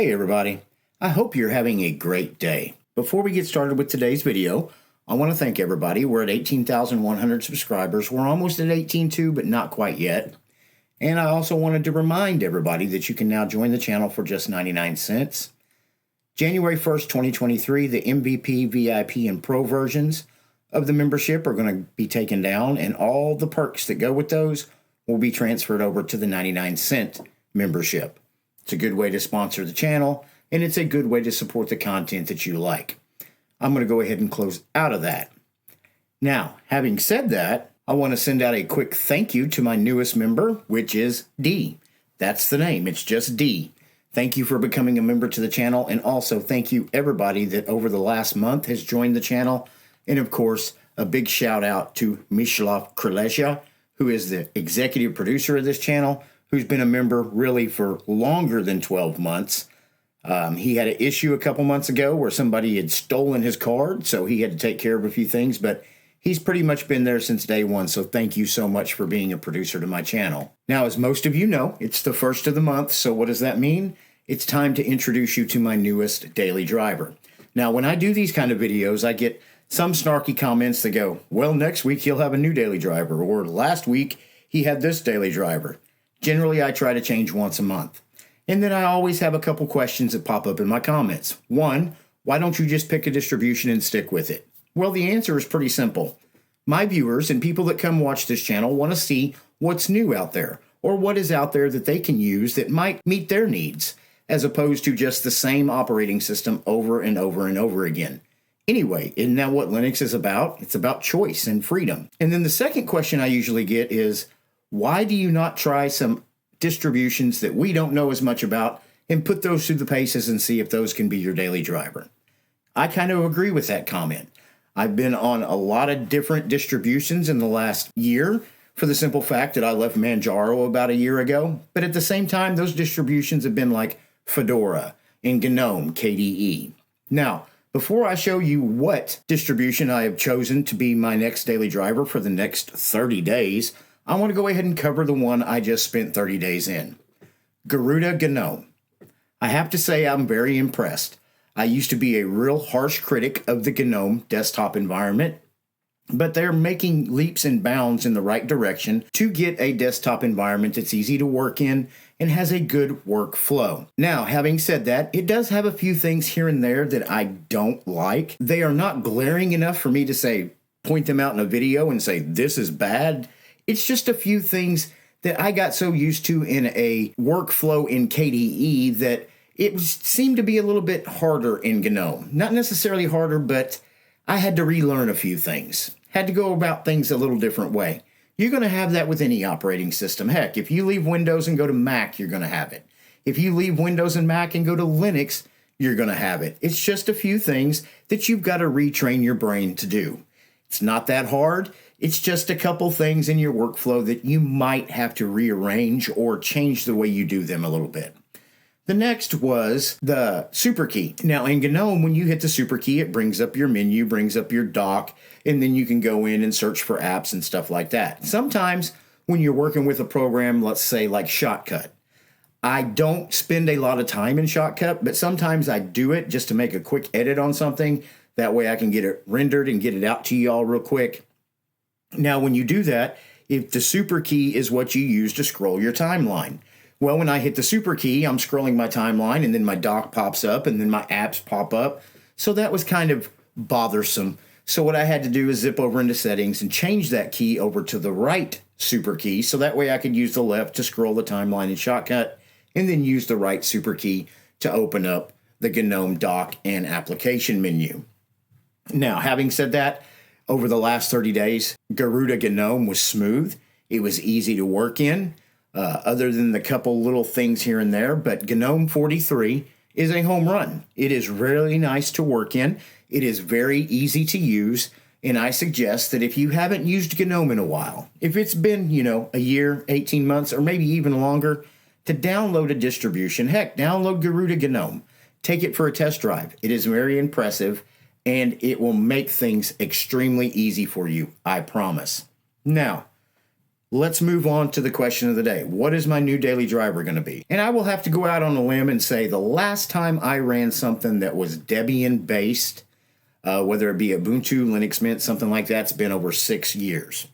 Hey everybody, I hope you're having a great day. Before we get started with today's video, I want to thank everybody. We're at 18,100 subscribers. We're almost at 18.2, but not quite yet. And I also wanted to remind everybody that you can now join the channel for just 99 cents. January 1st, 2023, the MVP, VIP, and Pro versions of the membership are going to be taken down, and all the perks that go with those will be transferred over to the 99-cent membership. It's a good way to sponsor the channel, and it's a good way to support the content that you like. I'm going to go ahead and close out of that. Now, having said that, I want to send out a quick thank you to my newest member, which is D. That's the name. It's just D. Thank you for becoming a member to the channel, and also thank you everybody that over the last month has joined the channel. And of course, a big shout out to Mislav Krlesia, who is the executive producer of this channel, who's been a member really for longer than 12 months. He had an issue a couple months ago where somebody had stolen his card, so he had to take care of a few things, but he's pretty much been there since day one, so thank you so much for being a producer to my channel. Now, as most of you know, it's the first of the month, so what does that mean? It's time to introduce you to my newest daily driver. Now, when I do these kind of videos, I get some snarky comments that go, well, next week he'll have a new daily driver, or last week he had this daily driver. Generally, I try to change once a month. And then I always have a couple questions that pop up in my comments. One, why don't you just pick a distribution and stick with it? Well, the answer is pretty simple. My viewers and people that come watch this channel want to see what's new out there, or what is out there that they can use that might meet their needs, as opposed to just the same operating system over and over and over again. Anyway, isn't that what Linux is about? It's about choice and freedom. And then the second question I usually get is, why do you not try some distributions that we don't know as much about and put those through the paces and see if those can be your daily driver? I kind of agree with that comment. I've been on a lot of different distributions in the last year for the simple fact that I left Manjaro about a year ago. But at the same time, those distributions have been like Fedora and GNOME KDE. Now, before I show you what distribution I have chosen to be my next daily driver for the next 30 days, I want to go ahead and cover the one I just spent 30 days in. Garuda GNOME. I have to say I'm very impressed. I used to be a real harsh critic of the GNOME desktop environment, but they're making leaps and bounds in the right direction to get a desktop environment that's easy to work in and has a good workflow. Now, having said that, it does have a few things here and there that I don't like. They are not glaring enough for me to say, point them out in a video and say, this is bad. It's just a few things that I got so used to in a workflow in KDE that it seemed to be a little bit harder in GNOME. Not necessarily harder, but I had to relearn a few things. Had to go about things a little different way. You're going to have that with any operating system. Heck, if you leave Windows and go to Mac, you're going to have it. If you leave Windows and Mac and go to Linux, you're going to have it. It's just a few things that you've got to retrain your brain to do. It's not that hard. It's just a couple things in your workflow that you might have to rearrange or change the way you do them a little bit. The next was the super key. Now in GNOME, when you hit the super key, it brings up your menu, brings up your dock, and then you can go in and search for apps and stuff like that. Sometimes when you're working with a program, let's say like Shotcut, I don't spend a lot of time in Shotcut, but sometimes I do it just to make a quick edit on something. That way I can get it rendered and get it out to you all real quick. Now, when you do that, if the super key is what you use to scroll your timeline. Well, when I hit the super key, I'm scrolling my timeline, and then my dock pops up, and then my apps pop up. So that was kind of bothersome. So what I had to do is zip over into settings and change that key over to the right super key. So that way I could use the left to scroll the timeline in Shotcut, and then use the right super key to open up the GNOME dock and application menu. Now, having said that, over the last 30 days, Garuda GNOME was smooth. It was easy to work in, other than the couple little things here and there. But GNOME 43 is a home run. It is really nice to work in. It is very easy to use. And I suggest that if you haven't used GNOME in a while, if it's been, a year, 18 months, or maybe even longer, to download a distribution. Heck, download Garuda GNOME. Take it for a test drive. It is very impressive. And it will make things extremely easy for you, I promise. Now, let's move on to the question of the day. What is my new daily driver going to be? And I will have to go out on a limb and say the last time I ran something that was Debian based, whether it be Ubuntu, Linux Mint, something like that, it's been over 6 years.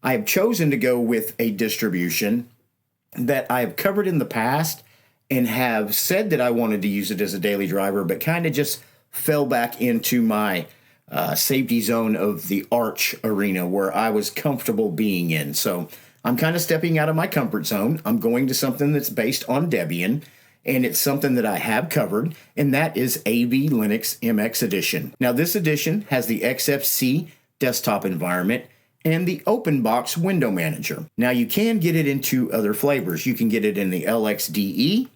I have chosen to go with a distribution that I have covered in the past and have said that I wanted to use it as a daily driver, but kind of just fell back into my safety zone of the Arch arena where I was comfortable being in. So I'm kind of stepping out of my comfort zone. I'm going to something that's based on Debian, and it's something that I have covered, and that is AV-MXE edition. Now, this edition has the XFC desktop environment and the open box window manager. Now, you can get it into other flavors. You can get it in the LXDE,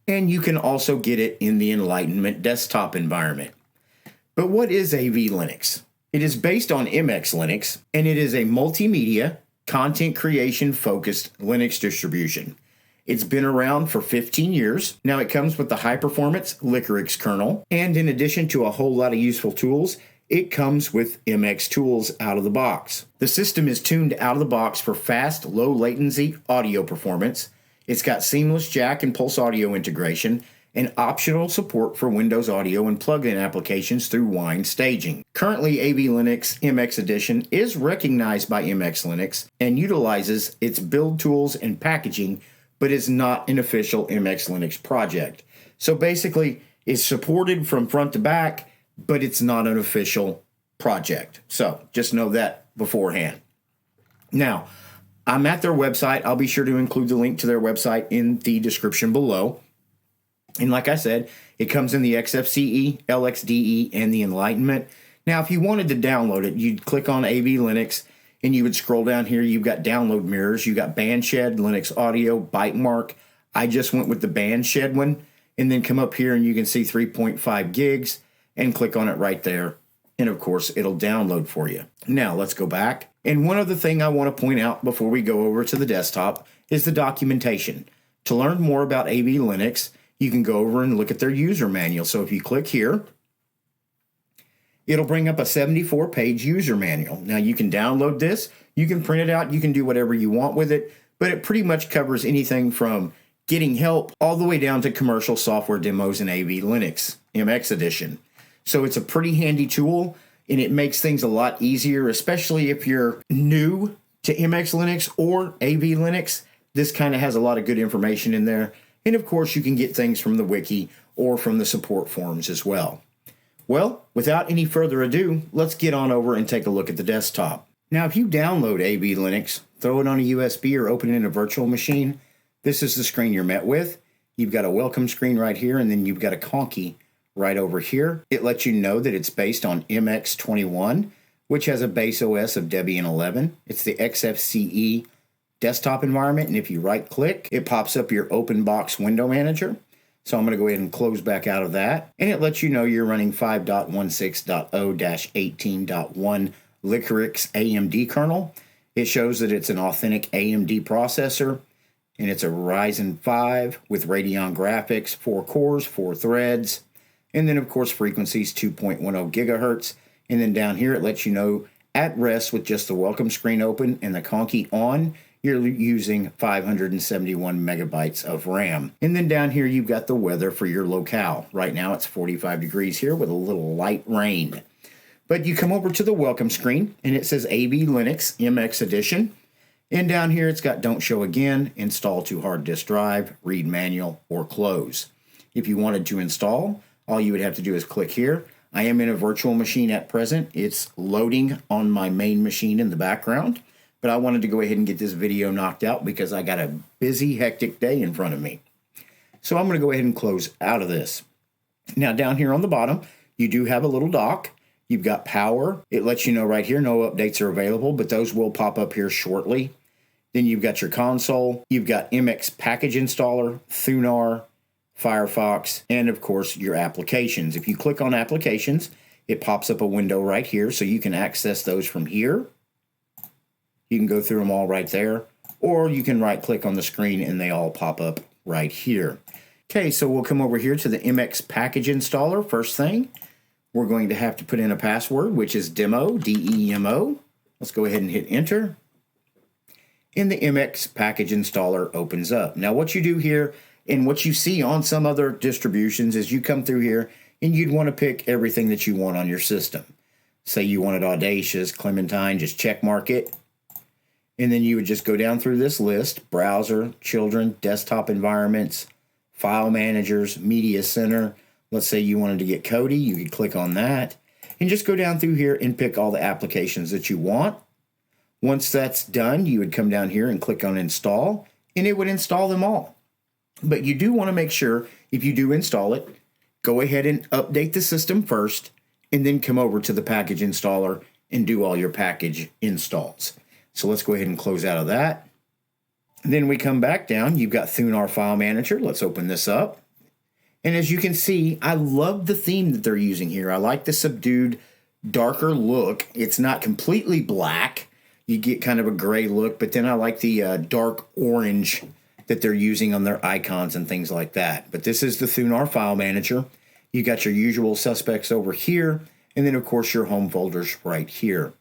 and you can also get it in the Enlightenment desktop environment. But what is AV Linux? It is based on MX Linux, and it is a multimedia, content creation focused Linux distribution. It's been around for 15 years. Now it comes with the high performance Licorice kernel, and in addition to a whole lot of useful tools, it comes with MX tools out of the box. The system is tuned out of the box for fast, low latency audio performance. It's got seamless jack and pulse audio integration and optional support for Windows Audio and plugin applications through Wine staging. Currently, AV-MXE edition is recognized by MX Linux and utilizes its build tools and packaging, but is not an official MX Linux project. So basically, it's supported from front to back, but it's not an official project. So just know that beforehand. Now, I'm at their website. I'll be sure to include the link to their website in the description below. And like I said, it comes in the XFCE, LXDE, and the Enlightenment. Now, if you wanted to download it, you'd click on AV Linux, and you would scroll down here. You've got download mirrors. You got Bandshed, Linux Audio, Bytemark. I just went with the Bandshed one, and then come up here, and you can see 3.5 gigs, and click on it right there. And of course, it'll download for you. Now, let's go back. And one other thing I want to point out before we go over to the desktop is the documentation. To learn more about AV Linux, you can go over and look at their user manual. So if you click here, it'll bring up a 74-page user manual. Now, you can download this, you can print it out, you can do whatever you want with it, but it pretty much covers anything from getting help all the way down to commercial software demos in AV Linux MX edition. So it's a pretty handy tool, and it makes things a lot easier, especially if you're new to MX Linux or AV Linux. This kind of has a lot of good information in there. And of course, you can get things from the wiki or from the support forums as well. Well, without any further ado, let's get on over and take a look at the desktop. Now, if you download AV Linux, throw it on a USB or open it in a virtual machine, this is the screen you're met with. You've got a welcome screen right here, and then you've got a conky right over here. It lets you know that it's based on MX21, which has a base OS of Debian 11. It's the XFCE desktop environment, and if you right-click, it pops up your open box window manager. So I'm going to go ahead and close back out of that, and it lets you know you're running 5.16.0-18.1 Licorice AMD kernel. It shows that it's an authentic AMD processor, and it's a Ryzen 5 with Radeon graphics, 4 cores, 4 threads, and then, of course, frequencies 2.10 gigahertz. And then down here, it lets you know at rest with just the welcome screen open and the conky on, you're using 571 megabytes of RAM. And then down here, you've got the weather for your locale. Right now, it's 45 degrees here with a little light rain. But you come over to the welcome screen, and it says AV Linux MX Edition. And down here, it's got Don't Show Again, Install to Hard Disk Drive, Read Manual, or Close. If you wanted to install, all you would have to do is click here. I am in a virtual machine at present. It's loading on my main machine in the background. But I wanted to go ahead and get this video knocked out because I got a busy, hectic day in front of me. So I'm going to go ahead and close out of this. Now, down here on the bottom, you do have a little dock. You've got power. It lets you know right here no updates are available, but those will pop up here shortly. Then you've got your console. You've got MX Package Installer, Thunar, Firefox, and of course your applications. If you click on applications, it pops up a window right here, so you can access those from here. You can go through them all right there, or you can right click on the screen and they all pop up right here. Okay, so we'll come over here to the MX Package Installer. First thing, we're going to have to put in a password, which is demo, D-E-M-O. Let's go ahead and hit enter. and the MX package installer opens up. Now what you do here and what you see on some other distributions is you come through here and you'd want to pick everything that you want on your system. Say you wanted Audacious, Clementine, just check mark it. And then you would just go down through this list: browser, children, desktop environments, file managers, media center. Let's say you wanted to get Kodi, you could click on that and just go down through here and pick all the applications that you want. Once that's done, you would come down here and click on install and it would install them all. But you do want to make sure, if you do install it, go ahead and update the system first and then come over to the package installer and do all your package installs. So let's go ahead and close out of that. Then we come back down. You've got Thunar File Manager. Let's open this up. And as you can see, I love the theme that they're using here. I like the subdued, darker look. It's not completely black. You get kind of a gray look, but then I like the dark orange that they're using on their icons and things like that. But this is the Thunar File Manager. You got your usual suspects over here, and then of course your home folders right here.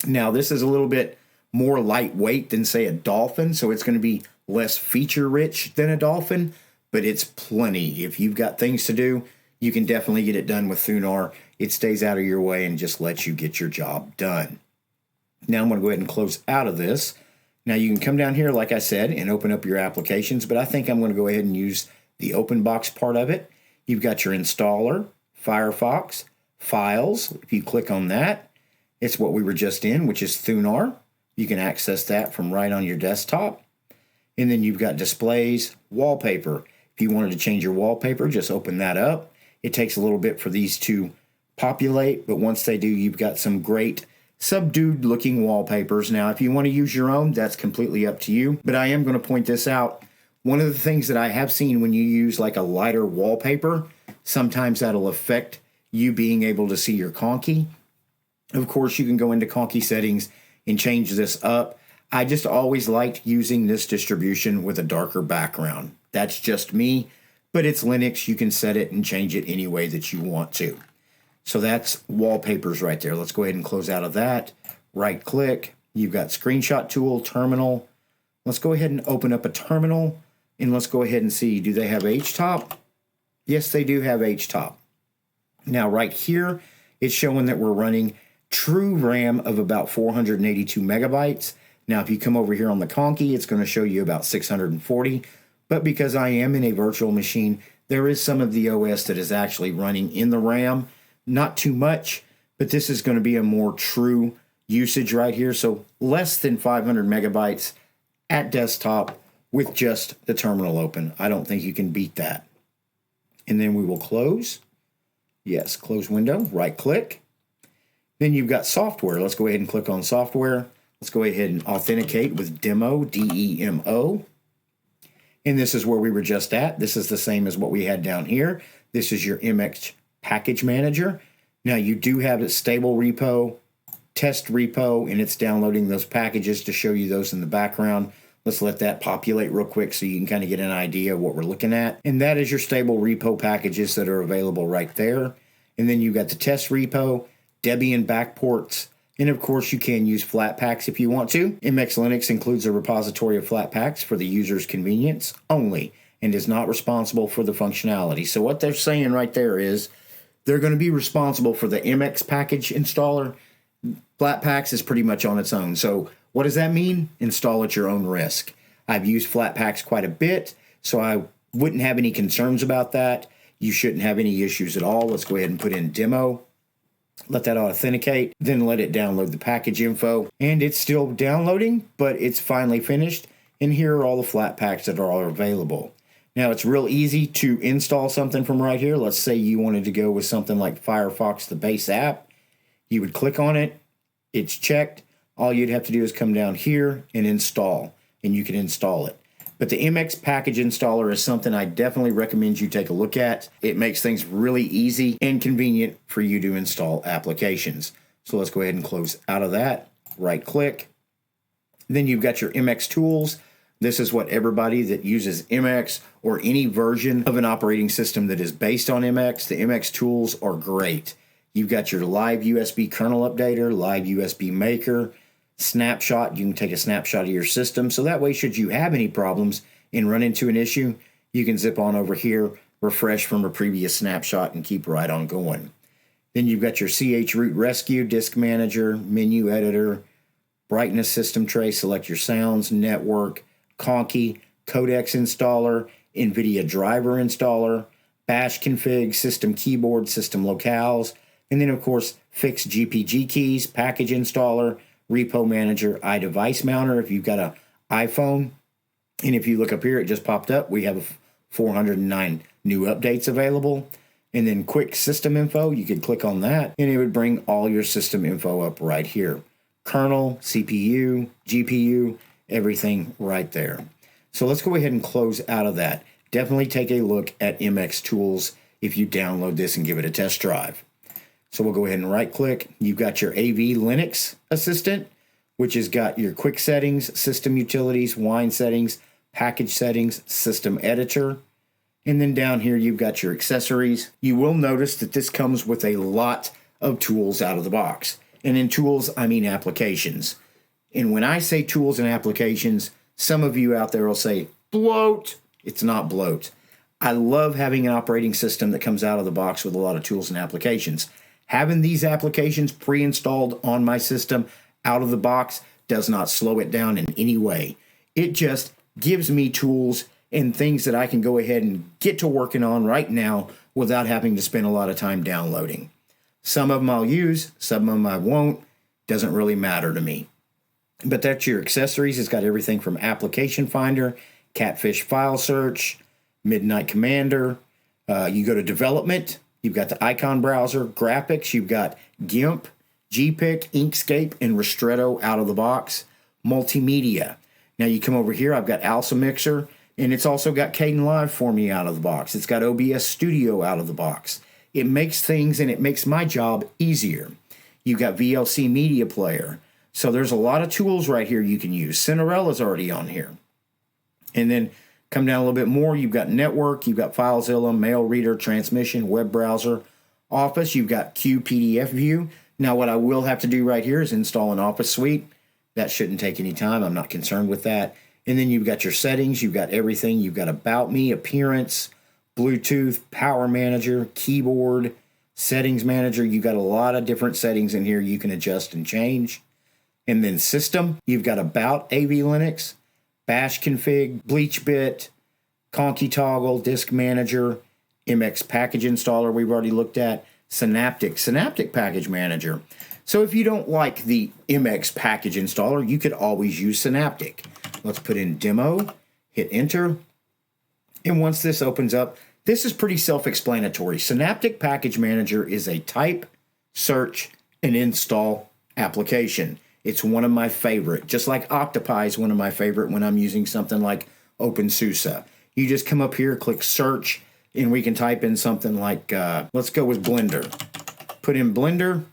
Now this is a little bit more lightweight than say a Dolphin, so it's going to be less feature rich than a Dolphin, but it's plenty. If you've got things to do, you can definitely get it done with Thunar. It stays out of your way and just lets you get your job done. Now I'm going to go ahead and close out of this. Now you can come down here, like I said, and open up your applications, but I think I'm going to go ahead and use the open box part of it. You've got your installer, Firefox, files. If you click on that, it's what we were just in, which is Thunar. You can access that from right on your desktop. And then you've got displays, wallpaper. If you wanted to change your wallpaper, just open that up. It takes a little bit for these to populate, but once they do, you've got some great subdued looking wallpapers. Now, if you want to use your own, that's completely up to you, but I am going to point this out. One of the things that I have seen when you use like a lighter wallpaper, sometimes that'll affect you being able to see your conky. Of course, you can go into conky settings and change this up. I just always liked using this distribution with a darker background. That's just me, but it's Linux. You can set it and change it any way that you want to. So that's wallpapers right there. Let's go ahead and close out of that. Right click. You've got screenshot tool, terminal. Let's go ahead and open up a terminal and let's go ahead and see, do they have HTOP? Yes, they do have HTOP. Now right here, it's showing that we're running true RAM of about 482 megabytes. Now, if you come over here on the conky, it's going to show you about 640. But because I am in a virtual machine, there is some of the OS that is actually running in the RAM. Not too much, but this is going to be a more true usage right here. So less than 500 megabytes at desktop with just the terminal open. I don't think you can beat that. And then we will close. Yes, close window, right click. Then you've got software. Let's go ahead and click on software. Let's go ahead and authenticate with demo, D-E-M-O. And this is where we were just at. This is the same as what we had down here. This is your MX package manager. Now you do have a stable repo, test repo, and it's downloading those packages to show you those in the background. Let's let that populate real quick so you can kind of get an idea of what we're looking at. And that is your stable repo packages that are available right there. And then you've got the test repo, Debian backports, and of course you can use Flatpaks if you want to. MX Linux includes a repository of Flatpaks for the user's convenience only and is not responsible for the functionality. So what they're saying right there is they're going to be responsible for the MX package installer. Flatpaks is pretty much on its own. So what does that mean? Install at your own risk. I've used Flatpaks quite a bit, so I wouldn't have any concerns about that. You shouldn't have any issues at all. Let's go ahead and put in demo. Let that authenticate, then let it download the package info. And it's still downloading, but it's finally finished. And here are all the Flatpaks that are available. Now, it's real easy to install something from right here. Let's say you wanted to go with something like Firefox, the base app. You would click on it. It's checked. All you'd have to do is come down here and install, and you can install it. But the MX package installer is something I definitely recommend you take a look at. It makes things really easy and convenient for you to install applications. So let's go ahead and close out of that. Right click. Then you've got your MX tools. This is what everybody that uses MX or any version of an operating system that is based on MX, the MX tools are great. You've got your live USB kernel updater, live USB maker, snapshot. You can take a snapshot of your system. So that way, should you have any problems and run into an issue, you can zip on over here, refresh from a previous snapshot, and keep right on going. Then you've got your CH root rescue, disk manager, menu editor, brightness system tray, select your sounds, network, Conky, codecs installer, NVIDIA driver installer, bash config, system keyboard, system locales, and then of course fix GPG keys, package installer, repo manager, iDevice mounter if you've got an iPhone. And if you look up here, it just popped up. We have 409 new updates available. And then quick system info, you could click on that and it would bring all your system info up right here. Kernel, CPU, GPU, everything right there. So let's go ahead and close out of that. Definitely take a look at MX Tools if you download this and give it a test drive. So we'll go ahead and right click. You've got your AV-Linux assistant, which has got your quick settings, system utilities, wine settings, package settings, system editor. And then down here, you've got your accessories. You will notice that this comes with a lot of tools out of the box. And in tools, I mean applications. And when I say tools and applications, some of you out there will say, bloat. It's not bloat. I love having an operating system that comes out of the box with a lot of tools and applications. Having these applications pre-installed on my system out of the box does not slow it down in any way. It just gives me tools and things that I can go ahead and get to working on right now without having to spend a lot of time downloading. Some of them I'll use, some of them I won't. Doesn't really matter to me. But that's your accessories. It's got everything from Application Finder, Catfish File Search, Midnight Commander. You go to Development. You've got the Icon Browser, Graphics. You've got GIMP, GPIC, Inkscape, and Ristretto out of the box. Multimedia. Now you come over here. I've got ALSA Mixer. And it's also got Kdenlive for me out of the box. It's got OBS Studio out of the box. It makes things and it makes my job easier. You've got VLC Media Player. So there's a lot of tools right here you can use. Cinerella's already on here. And then come down a little bit more. You've got Network. You've got FileZilla, Mail Reader, Transmission, Web Browser, Office. You've got QPDF View. Now what I will have to do right here is install an Office Suite. That shouldn't take any time. I'm not concerned with that. And then you've got your settings, you've got everything. You've got About Me, Appearance, Bluetooth, Power Manager, Keyboard, Settings Manager. You've got a lot of different settings in here you can adjust and change. And then System, you've got About AV-Linux, Bash Config, BleachBit, Conky Toggle, Disk Manager, MX Package Installer we've already looked at, Synaptic Package Manager. So if you don't like the MX Package Installer, you could always use Synaptic. Let's put in demo, hit enter. And once this opens up, this is pretty self-explanatory. Synaptic Package Manager is a type, search, and install application. It's one of my favorite. Just like Octopi is one of my favorite when I'm using something like OpenSUSE. You just come up here, click search, and we can type in something like, let's go with Blender. Put in Blender.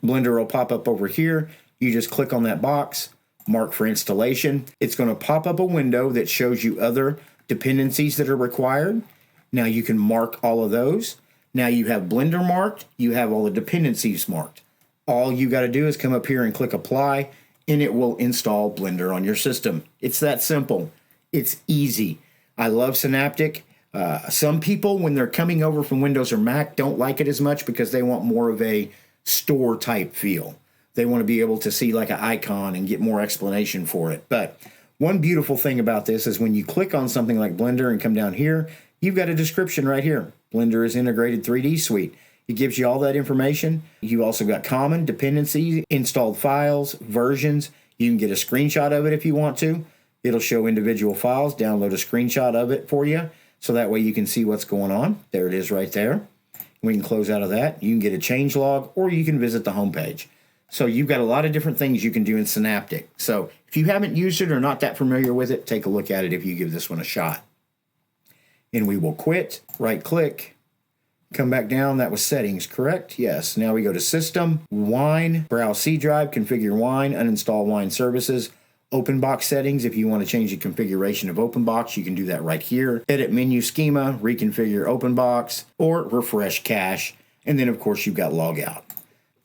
Blender will pop up over here. You just click on that box. Mark for installation. It's going to pop up a window that shows you other dependencies that are required. Now you can mark all of those. Now you have Blender marked. You have all the dependencies marked. All you got to do is come up here and click apply, and it will install Blender on your system. It's that simple. It's easy. I love Synaptic. Some people, when they're coming over from Windows or Mac, don't like it as much because they want more of a store type feel. They want to be able to see like an icon and get more explanation for it. But one beautiful thing about this is when you click on something like Blender and come down here, you've got a description right here. Blender is integrated 3D suite. It gives you all that information. You also got common dependencies, installed files, versions. You can get a screenshot of it if you want to. It'll show individual files. Download a screenshot of it for you so that way you can see what's going on. There it is right there. We can close out of that. You can get a change log or you can visit the homepage. So you've got a lot of different things you can do in Synaptic. So if you haven't used it or not that familiar with it, take a look at it if you give this one a shot. And we will quit, right click, come back down. That was settings, correct? Yes. Now we go to System, Wine, browse C drive, configure Wine, uninstall Wine services, OpenBox settings. If you want to change the configuration of OpenBox, you can do that right here. Edit menu schema, reconfigure OpenBox, or refresh cache. And then, of course, you've got logout.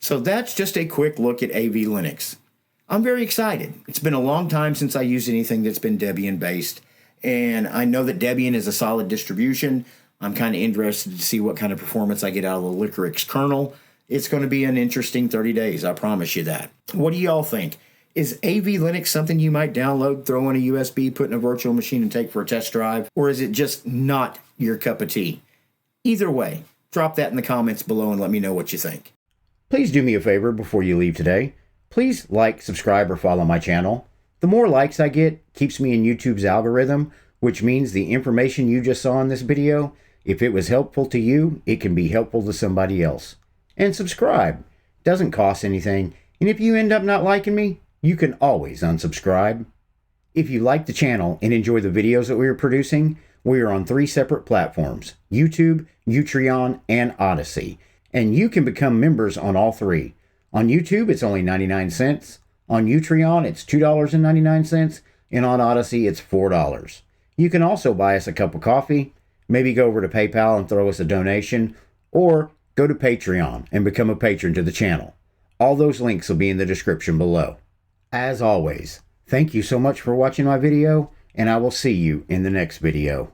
So that's just a quick look at AV-Linux. I'm very excited. It's been a long time since I used anything that's been Debian based, and I know that Debian is a solid distribution. I'm kind of interested to see what kind of performance I get out of the Licorice kernel. It's going to be an interesting 30 days, I promise you that. What do y'all think? Is AV-Linux something you might download, throw in a USB, put in a virtual machine, and take for a test drive? Or is it just not your cup of tea? Either way, drop that in the comments below and let me know what you think. Please do me a favor before you leave today. Please like, subscribe, or follow my channel. The more likes I get keeps me in YouTube's algorithm, which means the information you just saw in this video, if it was helpful to you, it can be helpful to somebody else. And subscribe. Doesn't cost anything. And if you end up not liking me, you can always unsubscribe. If you like the channel and enjoy the videos that we are producing, we are on 3 separate platforms: YouTube, Utreon, and Odyssey. And you can become members on all 3. On YouTube, it's only 99 cents. On Utreon, it's $2.99. And on Odyssey, it's $4. You can also buy us a cup of coffee, maybe go over to PayPal and throw us a donation, or go to Patreon and become a patron to the channel. All those links will be in the description below. As always, thank you so much for watching my video, and I will see you in the next video.